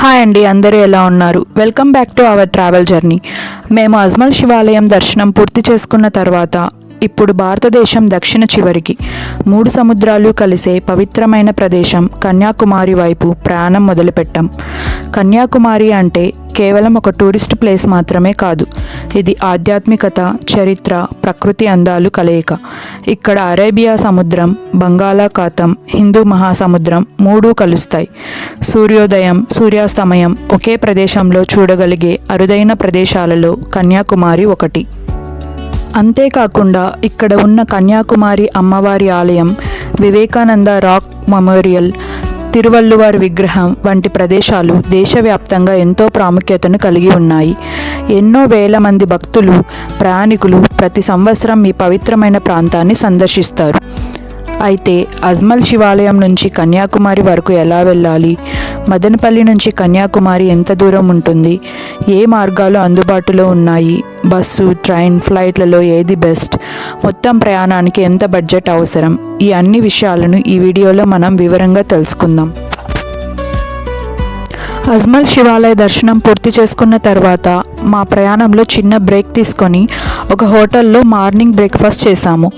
Hi అండి, అందరూ ఎలా ఉన్నారు? Welcome back to our travel journey. మేము అజ్మల్ శివాలయం దర్శనం పూర్తి చేసుకున్న తర్వాత ఇప్పుడు భారతదేశం దక్షిణ చివరికి 3 సముద్రాలు కలిసే పవిత్రమైన ప్రదేశం కన్యాకుమారి వైపు ప్రయాణం మొదలుపెట్టాం. కన్యాకుమారి అంటే కేవలం ఒక టూరిస్ట్ ప్లేస్ మాత్రమే కాదు, ఇది ఆధ్యాత్మికత, చరిత్ర, ప్రకృతి అందాలు కలయిక. ఇక్కడ అరేబియా సముద్రం, బంగాళాఖాతం, హిందూ మహాసముద్రం మూడూ కలుస్తాయి. సూర్యోదయం, సూర్యాస్తమయం ఒకే ప్రదేశంలో చూడగలిగే అరుదైన ప్రదేశాలలో కన్యాకుమారి ఒకటి. అంతేకాకుండా ఇక్కడ ఉన్న కన్యాకుమారి అమ్మవారి ఆలయం, వివేకానంద రాక్ మెమోరియల్, తిరువల్లువార్ విగ్రహం వంటి ప్రదేశాలు దేశవ్యాప్తంగా ఎంతో ప్రాముఖ్యతను కలిగి ఉన్నాయి. ఎన్నో వేల మంది భక్తులు, ప్రయాణికులు ప్రతి సంవత్సరం ఈ పవిత్రమైన ప్రాంతాన్ని సందర్శిస్తారు. అయితే అజ్మల్ శివాలయం నుంచి కన్యాకుమారి వరకు ఎలా వెళ్ళాలి, మదనపల్లి నుంచి కన్యాకుమారి ఎంత దూరం ఉంటుంది, ఏ మార్గాలు అందుబాటులో ఉన్నాయి, బస్సు, ట్రైన్, ఫ్లైట్లలో ఏది బెస్ట్, మొత్తం ప్రయాణానికి ఎంత బడ్జెట్ అవసరం, ఈ అన్ని విషయాలను ఈ వీడియోలో మనం వివరంగా తెలుసుకుందాం. అజ్మల్ శివాలయ దర్శనం పూర్తి చేసుకున్న తర్వాత మా ప్రయాణంలో చిన్న బ్రేక్ తీసుకొని ఒక హోటల్లో మార్నింగ్ బ్రేక్ఫాస్ట్ చేశాము.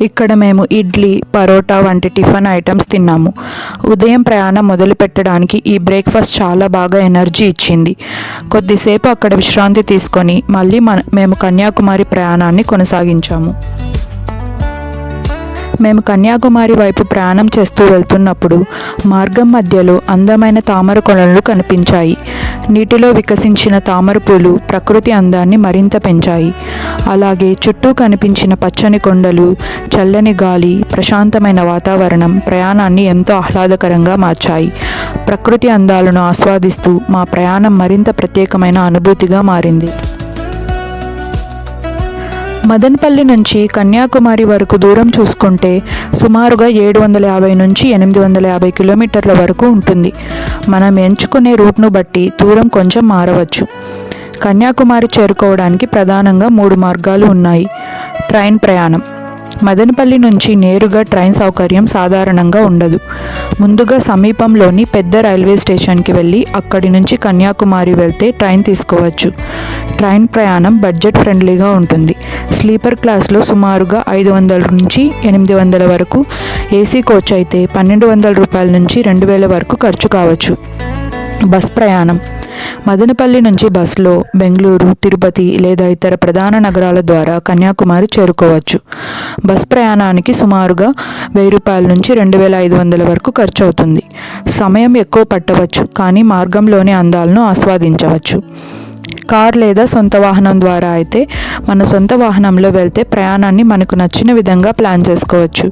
ఇక్కడ మేము ఇడ్లీ, పరోటా వంటి టిఫిన్ ఐటమ్స్ తిన్నాము. ఉదయం ప్రయాణం మొదలు పెట్టడానికి ఈ బ్రేక్ఫాస్ట్ చాలా బాగా ఎనర్జీ ఇచ్చింది. కొద్దిసేపు అక్కడ విశ్రాంతి తీసుకొని మళ్ళీ మేము కన్యాకుమారి ప్రయాణాన్ని కొనసాగించాము. మేము కన్యాకుమారి వైపు ప్రయాణం చేస్తూ వెళ్తున్నప్పుడు మార్గం మధ్యలో అందమైన తామర కొలలు కనిపించాయి. నీటిలో వికసించిన తామర పూలు ప్రకృతి అందాన్ని మరింత పెంచాయి. అలాగే చుట్టూ కనిపించిన పచ్చని కొండలు, చల్లని గాలి, ప్రశాంతమైన వాతావరణం ప్రయాణాన్ని ఎంతో ఆహ్లాదకరంగా మార్చాయి. ప్రకృతి అందాలను ఆస్వాదిస్తూ మా ప్రయాణం మరింత ప్రత్యేకమైన అనుభూతిగా మారింది. మదనపల్లి నుంచి కన్యాకుమారి వరకు దూరం చూసుకుంటే సుమారుగా 750 నుంచి 850 కిలోమీటర్ల వరకు ఉంటుంది. మనం ఎంచుకునే రూట్ను బట్టి దూరం కొంచెం మారవచ్చు. కన్యాకుమారి చేరుకోవడానికి ప్రధానంగా 3 మార్గాలు ఉన్నాయి. ట్రైన్ ప్రయాణం. మదనపల్లి నుంచి నేరుగా ట్రైన్ సౌకర్యం సాధారణంగా ఉండదు. ముందుగా సమీపంలోని పెద్ద రైల్వే స్టేషన్కి వెళ్ళి అక్కడి నుంచి కన్యాకుమారి వెళ్తే ట్రైన్ తీసుకోవచ్చు. ట్రైన్ ప్రయాణం బడ్జెట్ ఫ్రెండ్లీగా ఉంటుంది. స్లీపర్ క్లాస్లో సుమారుగా 500 నుంచి 800 వరకు, ఏసీ కోచ్ అయితే 1200 రూపాయల నుంచి 2000 వరకు ఖర్చు కావచ్చు. బస్ ప్రయాణం. మదనపల్లి నుంచి బస్సులో బెంగళూరు, తిరుపతి లేదా ఇతర ప్రధాన నగరాల ద్వారా కన్యాకుమారి చేరుకోవచ్చు. బస్ ప్రయాణానికి సుమారుగా 1000 రూపాయల నుంచి 2500 వరకు ఖర్చు అవుతుంది. సమయం ఎక్కువ పట్టవచ్చు, కానీ మార్గంలోని అందాలను ఆస్వాదించవచ్చు. కార్ లేదా సొంత వాహనం ద్వారా అయితే మన సొంత వాహనంలో వెళ్తే ప్రయాణాన్ని మనకు నచ్చిన విధంగా ప్లాన్ చేసుకోవచ్చు.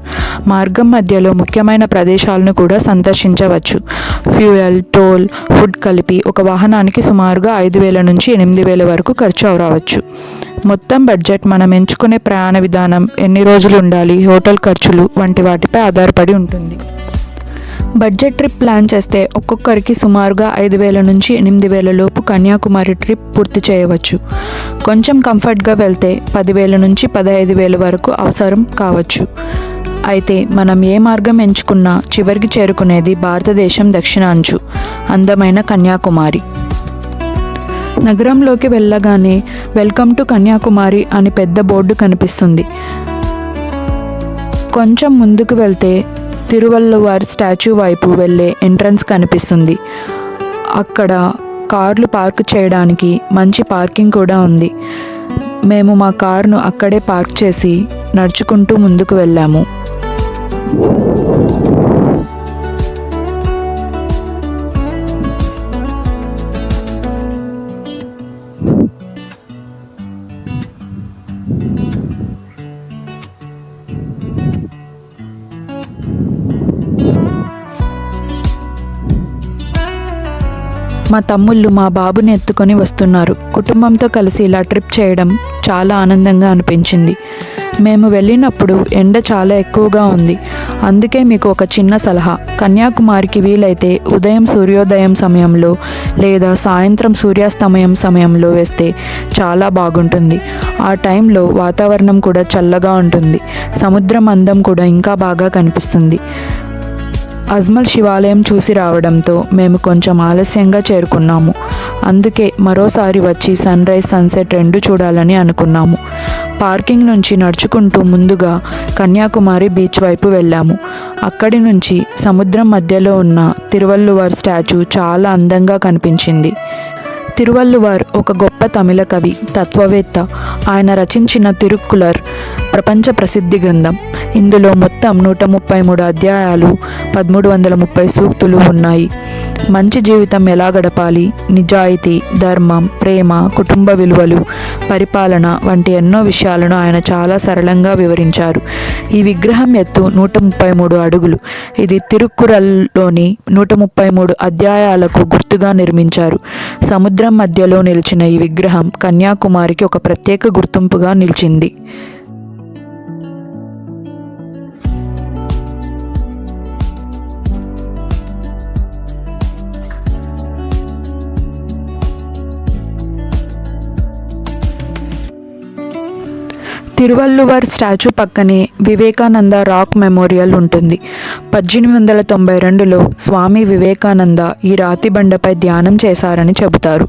మార్గం మధ్యలో ముఖ్యమైన ప్రదేశాలను కూడా సందర్శించవచ్చు. ఫ్యూయల్, టోల్, ఫుడ్ కలిపి ఒక వాహనానికి సుమారుగా 5000 నుంచి 8000 వరకు ఖర్చు రావచ్చు. మొత్తం బడ్జెట్ మనం ఎంచుకునే ప్రయాణ విధానం, ఎన్ని రోజులు ఉండాలి, హోటల్ ఖర్చులు వంటి వాటిపై ఆధారపడి ఉంటుంది. బడ్జెట్ ట్రిప్ ప్లాన్ చేస్తే ఒక్కొక్కరికి సుమారుగా 5000 నుంచి 8000 లోపు కన్యాకుమారి ట్రిప్ పూర్తి చేయవచ్చు. కొంచెం కంఫర్ట్గా వెళ్తే 10,000 నుంచి 15,000 వరకు అవసరం కావచ్చు. అయితే మనం ఏ మార్గం ఎంచుకున్నా చివరికి చేరుకునేది భారతదేశం దక్షిణ అంచు, అందమైన కన్యాకుమారి. నగరంలోకి వెళ్ళగానే వెల్కమ్ టు కన్యాకుమారి అని పెద్ద బోర్డు కనిపిస్తుంది. కొంచెం ముందుకు వెళ్తే తిరువల్లువార్ స్టాచ్యూ వైపు వెళ్ళే ఎంట్రన్స్ కనిపిస్తుంది. అక్కడ కార్లు పార్క్ చేయడానికి మంచి పార్కింగ్ కూడా ఉంది. మేము మా కారును అక్కడే పార్క్ చేసి నడుచుకుంటూ ముందుకు వెళ్ళాము. మా తమ్ముళ్ళు మా బాబుని ఎత్తుకొని వస్తున్నారు. కుటుంబంతో కలిసి ఇలా ట్రిప్ చేయడం చాలా ఆనందంగా అనిపించింది. మేము వెళ్ళినప్పుడు ఎండ చాలా ఎక్కువగా ఉంది. అందుకే మీకు ఒక చిన్న సలహా, కన్యాకుమారికి వీలైతే ఉదయం సూర్యోదయం సమయంలో లేదా సాయంత్రం సూర్యాస్తమయం సమయంలో వేస్తే చాలా బాగుంటుంది. ఆ టైంలో వాతావరణం కూడా చల్లగా ఉంటుంది. సముద్రం అందం కూడా ఇంకా బాగా కనిపిస్తుంది. అజ్మల్ శివాలయం చూసి రావడంతో మేము కొంచెం ఆలస్యంగా చేరుకున్నాము. అందుకే మరోసారి వచ్చి సన్ రైజ్ సన్సెట్ రెండు చూడాలని అనుకున్నాము. పార్కింగ్ నుంచి నడుచుకుంటూ ముందుగా కన్యాకుమారి బీచ్ వైపు వెళ్ళాము. అక్కడి నుంచి సముద్రం మధ్యలో ఉన్న తిరువల్లువార్ స్టాచ్యూ చాలా అందంగా కనిపించింది. తిరువల్లువార్ ఒక గొప్ప తమిళ కవి, తత్వవేత్త. ఆయన రచించిన తిరుక్కులర్ ప్రపంచ ప్రసిద్ధి గ్రంథం. ఇందులో మొత్తం 133 అధ్యాయాలు, 1330 సూక్తులు ఉన్నాయి. మంచి జీవితం ఎలా గడపాలి, నిజాయితీ, ధర్మం, ప్రేమ, కుటుంబ విలువలు, పరిపాలన వంటి ఎన్నో విషయాలను ఆయన చాలా సరళంగా వివరించారు. ఈ విగ్రహం ఎత్తు 133 అడుగులు. ఇది తిరుక్కురల్లోని 133 అధ్యాయాలకు గుర్తుగా నిర్మించారు. సముద్రం మధ్యలో నిలిచిన ఈ విగ్రహం కన్యాకుమారికి ఒక ప్రత్యేక గుర్తింపుగా నిలిచింది. తిరువల్లువార్ స్టాచ్యూ పక్కనే వివేకానంద రాక్ మెమోరియల్ ఉంటుంది. 1892లో స్వామి వివేకానంద ఈ రాతి బండపై ధ్యానం చేశారని చెబుతారు.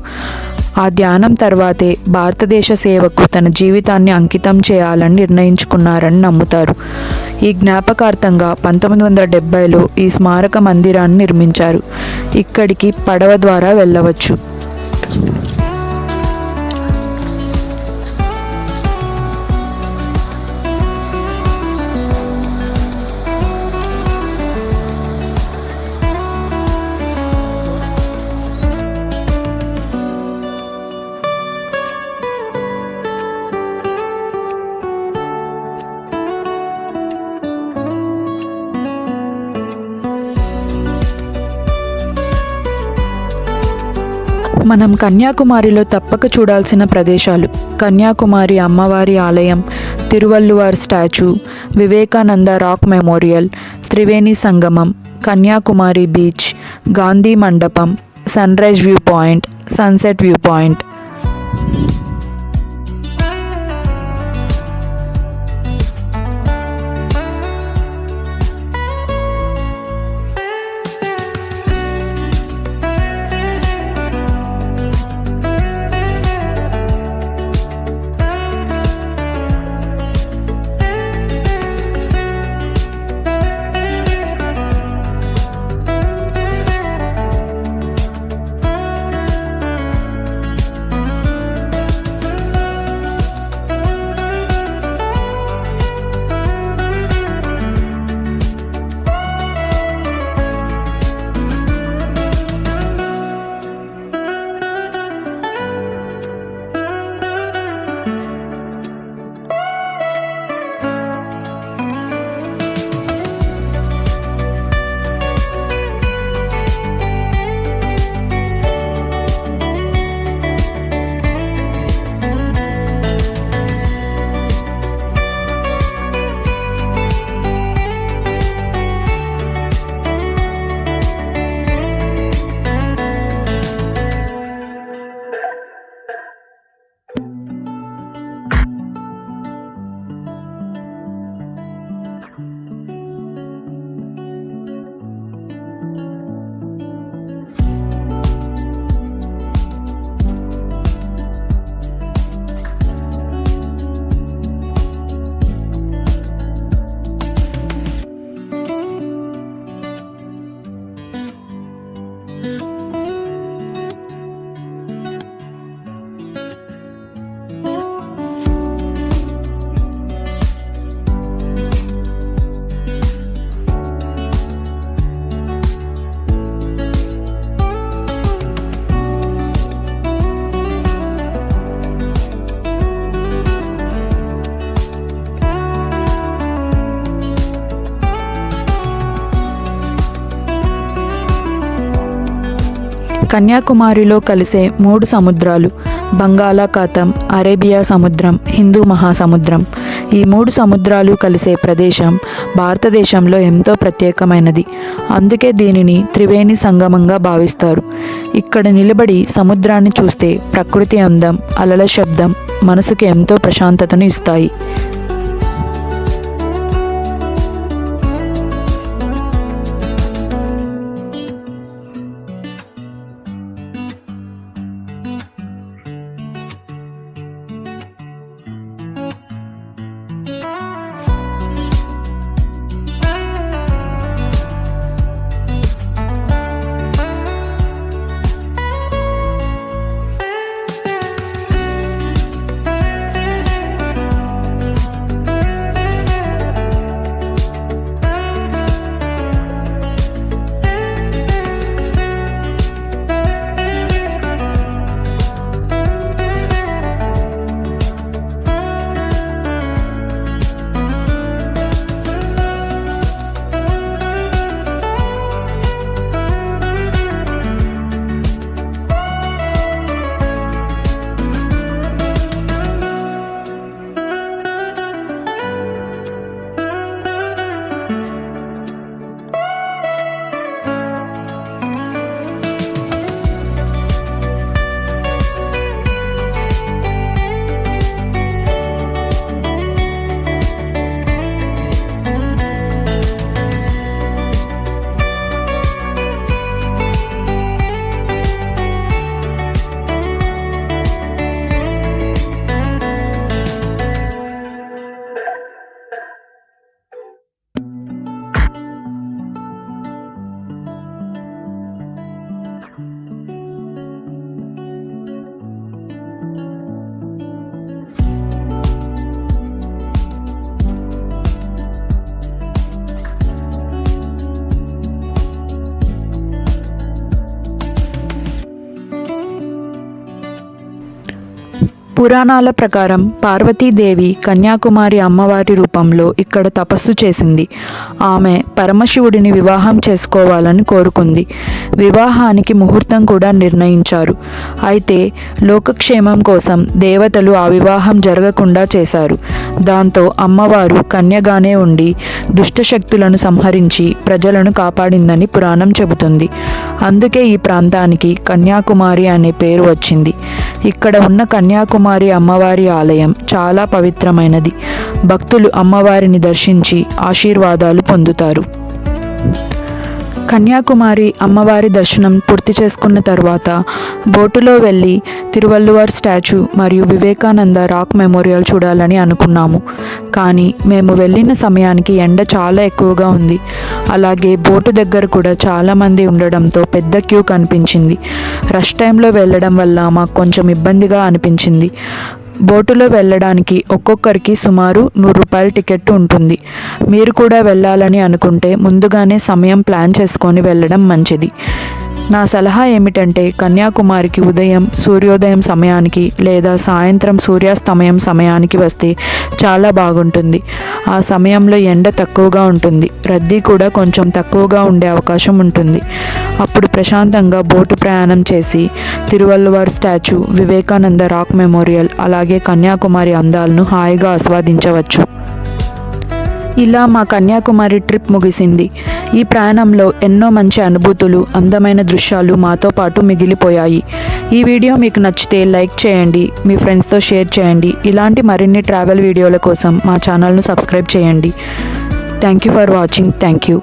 ఆ ధ్యానం తర్వాతే భారతదేశ సేవకు తన జీవితాన్ని అంకితం చేయాలని నిర్ణయించుకున్నారని నమ్ముతారు. ఈ జ్ఞాపకార్థంగా 1970లో ఈ స్మారక మందిరాన్ని నిర్మించారు. ఇక్కడికి పడవ ద్వారా వెళ్ళవచ్చు. మనం కన్యాకుమారిలో తప్పక చూడాల్సిన ప్రదేశాలు: కన్యాకుమారి అమ్మవారి ఆలయం, Thiruvalluvar statue, Vivekananda rock memorial, Triveni సంగమం, Kanyakumari beach, Gandhi Mandapam, sunrise view point, sunset view point. కన్యాకుమారిలో కలిసే 3 సముద్రాలు: బంగాళాఖాతం, అరేబియా సముద్రం, హిందూ మహాసముద్రం. ఈ 3 సముద్రాలు కలిసే ప్రదేశం భారతదేశంలో ఎంతో ప్రత్యేకమైనది. అందుకే దీనిని త్రివేణి సంగమంగా భావిస్తారు. ఇక్కడ నిలబడి సముద్రాన్ని చూస్తే ప్రకృతి అందం, అలల శబ్దం మనసుకి ఎంతో ప్రశాంతతను ఇస్తాయి. పురాణాల ప్రకారం పార్వతీదేవి కన్యాకుమారి అమ్మవారి రూపంలో ఇక్కడ తపస్సు చేసింది. ఆమె పరమశివుడిని వివాహం చేసుకోవాలని కోరుకుంది. వివాహానికి ముహూర్తం కూడా నిర్ణయించారు. అయితే లోకక్షేమం కోసం దేవతలు ఆ వివాహం జరగకుండా చేశారు. దాంతో అమ్మవారు కన్యగానే ఉండి దుష్టశక్తులను సంహరించి ప్రజలను కాపాడిందని పురాణం చెబుతుంది. అందుకే ఈ ప్రాంతానికి కన్యాకుమారి అనే పేరు వచ్చింది. ఇక్కడ ఉన్న కన్యాకుమారి అమ్మవారి ఆలయం చాలా పవిత్రమైనది. భక్తులు అమ్మవారిని దర్శించి ఆశీర్వాదాలు పొందుతారు. కన్యాకుమారి అమ్మవారి దర్శనం పూర్తి చేసుకున్న తర్వాత బోటులో వెళ్ళి తిరువల్లువార్ స్టాచ్యూ మరియు వివేకానంద రాక్ మెమోరియల్ చూడాలని అనుకున్నాము. కానీ మేము వెళ్ళిన సమయానికి ఎండ చాలా ఎక్కువగా ఉంది. అలాగే బోటు దగ్గర కూడా చాలామంది ఉండడంతో పెద్ద క్యూ కనిపించింది. రష్ టైంలో వెళ్ళడం వల్ల మాకు కొంచెం ఇబ్బందిగా అనిపించింది. బోటులో వెళ్ళడానికి ఒక్కొక్కరికి సుమారు 100 రూపాయల టికెట్ ఉంటుంది. మీరు కూడా వెళ్ళాలని అనుకుంటే ముందుగానే సమయం ప్లాన్ చేసుకొని వెళ్ళడం మంచిది. నా సలహా ఏమిటంటే కన్యాకుమారికి ఉదయం సూర్యోదయం సమయానికి లేదా సాయంత్రం సూర్యాస్తమయం సమయానికి వస్తే చాలా బాగుంటుంది. ఆ సమయంలో ఎండ తక్కువగా ఉంటుంది, రద్దీ కూడా కొంచెం తక్కువగా ఉండే అవకాశం ఉంటుంది. అప్పుడు ప్రశాంతంగా బోటు ప్రయాణం చేసి Thiruvalluvar statue, Vivekananda rock memorial అలాగే కన్యాకుమారి అందాలను హాయిగా ఆస్వాదించవచ్చు. ఇలా మా కన్యాకుమారి ట్రిప్ ముగిసింది. ఈ ప్రయాణంలో ఎన్నో మంచి అనుభూతులు, అందమైన దృశ్యాలు మాతో పాటు మిగిలిపోయాయి. ఈ వీడియో మీకు నచ్చితే లైక్ చేయండి, మీ ఫ్రెండ్స్తో షేర్ చేయండి. ఇలాంటి మరిన్ని ట్రావెల్ వీడియోల కోసం మా ఛానల్ను సబ్స్క్రైబ్ చేయండి. Thank you for watching. Thank you.